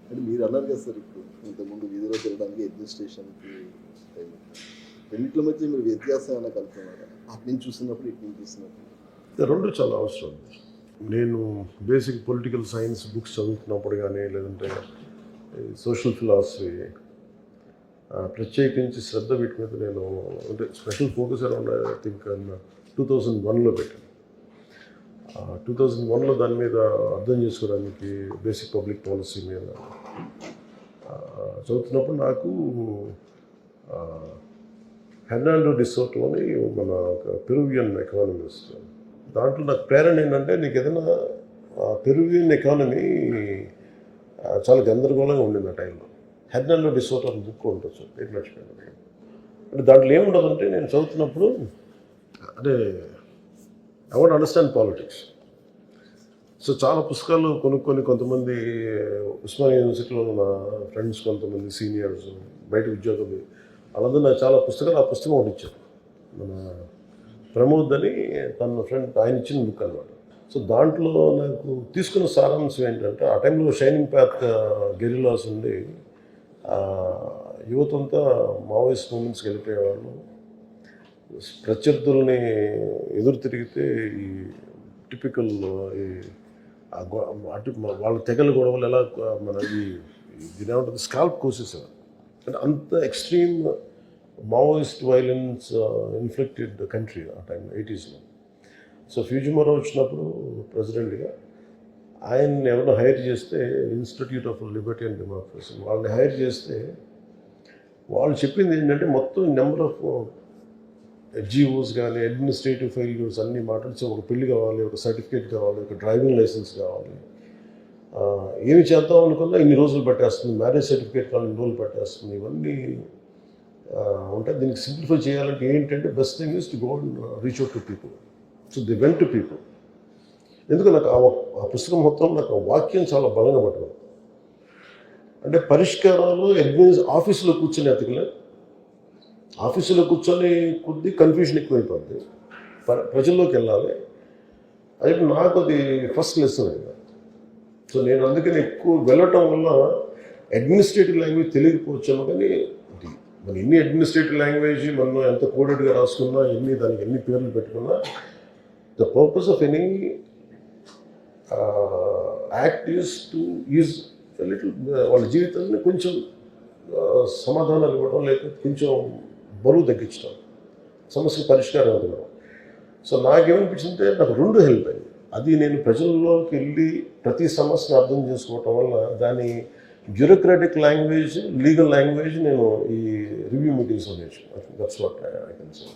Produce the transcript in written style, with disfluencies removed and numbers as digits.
అంటే మీరు అన్నారు కదా సార్, ఇప్పుడు ఇంతకుముందు వీధిలో తిరగడానికి అడ్మినిస్ట్రేషన్కి రెండింటి మధ్య మీరు వ్యత్యాసం ఏమైనా కలుపుతున్నారా? అటు నుంచి చూసినప్పుడు ఇటు నుంచి చూసినప్పుడు రెండు చాలా అవసరం. నేను బేసిక్ పొలిటికల్ సైన్స్ బుక్స్ చదువుతున్నప్పుడు కానీ లేదంటే సోషల్ ఫిలాసఫీ ప్రత్యేకించి శ్రద్ధ వీటి మీద నేను అంటే special focus around I think 2001లో పెట్టాను. 2001లో దాని మీద అర్థం చేసుకోవడానికి బేసిక్ పబ్లిక్ పాలసీ మీద చదువుతున్నప్పుడు నాకు హెర్నాండో డిసోటో అని మన పెరువియన్ ఎకానమిస్ట్, దాంట్లో నాకు ప్రేరణ ఏంటంటే నీకు ఏదైనా పెరువియన్ ఎకానమీ చాలా గందరగోళంగా ఉండింది ఆ టైంలో. హెర్నాండో డిసోటో అని బుక్ ఉండొచ్చు, పేరు మర్చిపోయాను. అంటే దాంట్లో ఏముండదంటే నేను చదువుతున్నప్పుడు అంటే I want understand politics. So చాలా పుస్తకాలు కొనుక్కొని కొంతమంది ఉస్మానియా యూనివర్సిటీలో నా ఫ్రెండ్స్, కొంతమంది సీనియర్స్, బయట ఉద్యోగులు వాళ్ళందరూ నాకు చాలా పుస్తకాలు, ఆ పుస్తకం ఒకటి ఇచ్చారు. మన ప్రమోద్ అని తన ఫ్రెండ్, ఆయన ఇచ్చిన బుక్ అనమాట. సో దాంట్లో నాకు తీసుకున్న సారాంశం ఏంటంటే ఆ టైంలో షైనింగ్ పాత్ గెరిలాస్ ఉండి యువత అంతా మావోయిస్ట్ మూమెంట్స్కి వెళ్ళిపోయేవాళ్ళు. ప్రత్యర్థుల్ని ఎదురు తిరిగితే ఈ టిపికల్ వాళ్ళ తెగల గొడవలు ఎలా మన దీని ఏమంటుంది స్కాల్ప్ కోసేసేవారు. అంటే అంత extreme Maoist violence inflicted country ఆ టైం 80sలో. సో ఫ్యూజిమోరా వచ్చినప్పుడు ప్రెసిడెంట్గా ఆయన్ని ఎవరినో హైర్ చేస్తే, institute of Liberty and democracy వాళ్ళని హైర్ చేస్తే వాళ్ళు చెప్పింది ఏంటంటే మొత్తం నెంబర్ ఆఫ్ జీఓస్ కానీ అడ్మినిస్ట్రేటివ్ ఫెయిల్యూర్స్ అన్నీ మాట్లాడితే ఒక పెళ్లి కావాలి, ఒక సర్టిఫికేట్ కావాలి, ఒక డ్రైవింగ్ లైసెన్స్ కావాలి, ఏమి చేద్దాం అనుకున్నా ఇన్ని రోజులు పట్టేస్తుంది, మ్యారేజ్ సర్టిఫికేట్ కావాలి ఇన్ని రోజులు పట్టేస్తుంది, ఇవన్నీ ఉంటాయి. దీనికి సింప్లిఫై చేయాలంటే ఏంటంటే best thing is to go and reach out to people. So the went to people. ఎందుకు నాకు ఆ పుస్తకం మొత్తం నాకు ఆ వాక్యం చాలా బలంగా పట్టుకుంది. అంటే పరిష్కారాలు ఆఫీసులో కూర్చొని ఎతకలే, ఆఫీసులో కూర్చొని కొద్ది కన్ఫ్యూజన్ ఎక్కువైపోద్ది, ప్రజల్లోకి వెళ్ళాలి. అది నాకు అది ఫస్ట్ లెసన్ అయింది. సో నేను అందుకని ఎక్కువ వెళ్ళటం వల్ల అడ్మినిస్ట్రేటివ్ లాంగ్వేజ్ తెలియకపోవచ్చాము, కానీ మన ఎన్ని అడ్మినిస్ట్రేటివ్ లాంగ్వేజ్ మనం ఎంత కోడెడ్గా రాసుకున్నా, దానికి ఎన్ని పేర్లు పెట్టుకున్నా, the purpose of any act is to use little వాళ్ళ జీవితాన్ని కొంచెం సమాధానాలు ఇవ్వడం, లేకపోతే కొంచెం బరువు తగ్గించడం, సమస్యకు పరిష్కారం ఇవ్వడం. సో నాకేమనిపించిందంటే నాకు రెండు హెల్ప్ అయింది. అది నేను ప్రజల్లోకి వెళ్ళి ప్రతి సమస్యను అర్థం చేసుకోవటం వల్ల దాని బ్యూరోక్రాటిక్ లాంగ్వేజ్, లీగల్ లాంగ్వేజ్ నేను ఈ రివ్యూ మీటింగ్స్లో నేర్చుకున్నాను. That's what I can say.